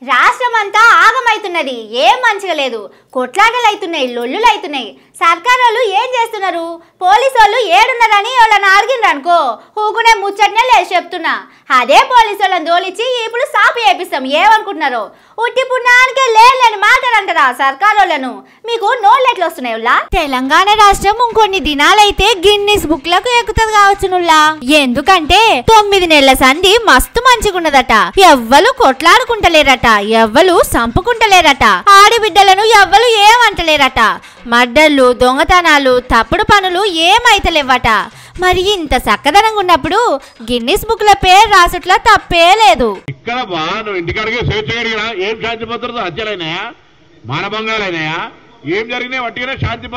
రాష్ట్రమంతా ఆగమైతున్నది. ఏం మంచిగా లేదు. కొట్లాటలు అవుతున్నాయి, లొల్లులు అవుతున్నాయి. సర్కార్ వాళ్ళు ఏం చేస్తున్నారు? పోలీసు వాళ్ళు ఏడున్నారని వాళ్ళని అడిగిండ్రు అనుకో, ఊకునే ముచ్చటనే లేదు చెప్తున్నా. అదే పోలీసు వాళ్ళని తోలిచ్చి ఇప్పుడు సాపు చేపిస్తాం. ఏమనుకుంటున్నారు? ఉట్టి పుణ్యానికే లేని మాట్లాడంటారా సర్కార్ వాళ్ళను? మీకు నోళ్ళు ఎట్లా వస్తున్నాయి? తెలంగాణ రాష్ట్రం ఇంకొన్ని దినాలైతే గిన్నిస్ బుక్ లకు ఎక్కుతుంది కావచ్చు నుల్లా. ఎందుకంటే 9 నెలల సంధి మస్తు మంచిగున్నదట. ఎవ్వలు కొట్లాడుకుంటలేరట, ఎవ్వలు సంపుకుంటలేరట, ఆడబిడ్డలను ఎవ్వలు ఏమంటలేరట. మర్డర్లు, దొంగతనాలు, తప్పుడు పనులు ఏమైతలేవట. మరి ఇంత చక్కదనంగా ఉన్నప్పుడు గిన్నిస్ బుక్ ల పేరు రాసుట్లా తప్పే లేదు. ఇక్కడ ఇంటికాడికి స్వేచ్ఛగా ఏం శాంతి భద్రత హత్యలైనాయా, మానభంగాలైనాయా, ఏం జరిగినాయి? వట్టిగానే శాంతి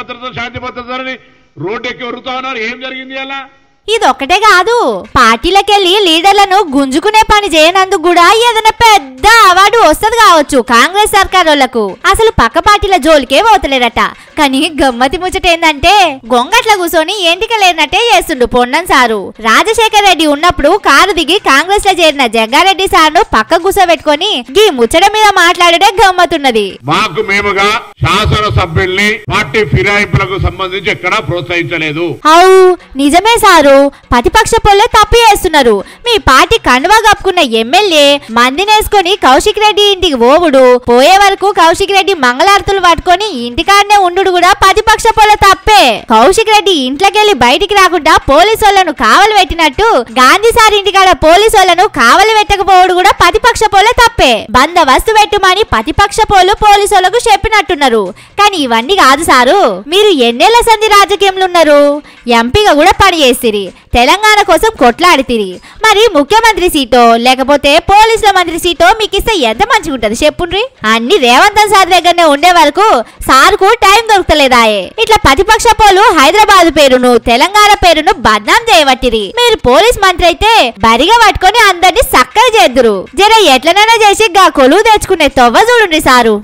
భద్రత అని రోడ్డు ఎక్కి వరుతా ఉన్నారు. ఏం జరిగింది అలా? ఇదొక్కటే కాదు, పార్టీలకెళ్లి లీడర్లను గుంజుకునే పని చేయనందుకు కూడా ఏదైనా పెద్ద అవార్డు వస్తుంది కావచ్చు కాంగ్రెస్ సర్కార్ వాళ్లకు. అసలు పక్క పార్టీల జోలికే పోతలేరట. కానీ గమ్మతి ముచ్చట ఏందంటే గొంగట్ల కూర్చొని ఎంటికలేనట్టే చేస్తుండు పొన్నం సారు. రాజశేఖర్ రెడ్డి ఉన్నప్పుడు కారు దిగి కాంగ్రెస్ లో చేరిన జగ్గారెడ్డి సార్ను పక్క కూర్చోబెట్టుకొని గీ ముచ్చట మీద మాట్లాడే గమ్మతున్నది. మాకు మేముగా శాసన సభ్యుల్ని పార్టీ ఫిరాయింపులకు సంబంధించి ఎక్కడా ప్రోత్సహించలేదు. అవు నిజమే సారు, ప్రతిపక్ష పోలే తప్పు చేస్తున్నారు. మీ పార్టీ కండువా కప్పుకున్న ఎమ్మెల్యే మందినేసుకొని కౌశిక్ రెడ్డి ఇంటికి పోవుడు, పోయే వరకు కౌశిక్ రెడ్డి మంగళారతులు పట్టుకొని ఇంటికాడనే ఉండు కూడా ప్రతిపక్ష పోలే తప్పే. కౌశిక్ రెడ్డి ఇంట్లోకెళ్లి బయటికి రాకుండా పోలీసు వాళ్ళను కావలి పెట్టినట్టు గాంధీ సార్ ఇంటికాడ పోలీసు వాళ్ళను కావలి పెట్టకపోవడు కూడా ప్రతిపక్ష పోలే తప్పే. బందోబస్తు పెట్టుమని ప్రతిపక్ష పోలు పోలీసు వాళ్ళకు చెప్పినట్టున్నారు. కానీ ఇవన్నీ కాదు సారు, మీరు ఎన్నేళ్ల సంధి రాజకీయంలో ఉన్నారు, ఎంపీగా కూడా పనిచేసిరి, తెలంగాణ కోసం కొట్లాడితిరి. మరి ముఖ్యమంత్రి సీటో లేకపోతే పోలీసుల మంత్రి సీటో మీకు ఇస్తే ఎంత మంచిగా ఉంటది చెప్పుండ్రి. అన్ని రేవంత్ సార్ దగ్గరనే ఉండే వరకు సార్కు టైం దొరుకుతలేదాయే. ఇట్లా ప్రతిపక్ష పోలు హైదరాబాద్ పేరును తెలంగాణ పేరును బద్నాం చేయబట్టిరి. మీరు పోలీస్ మంత్రి అయితే బరిగా పట్టుకొని అందరినీ సక్కగా చేద్దురు. జర ఎట్లనైనా చేసి గా కొలువు తెచ్చుకునే తొవ్వ చూడండి సారు.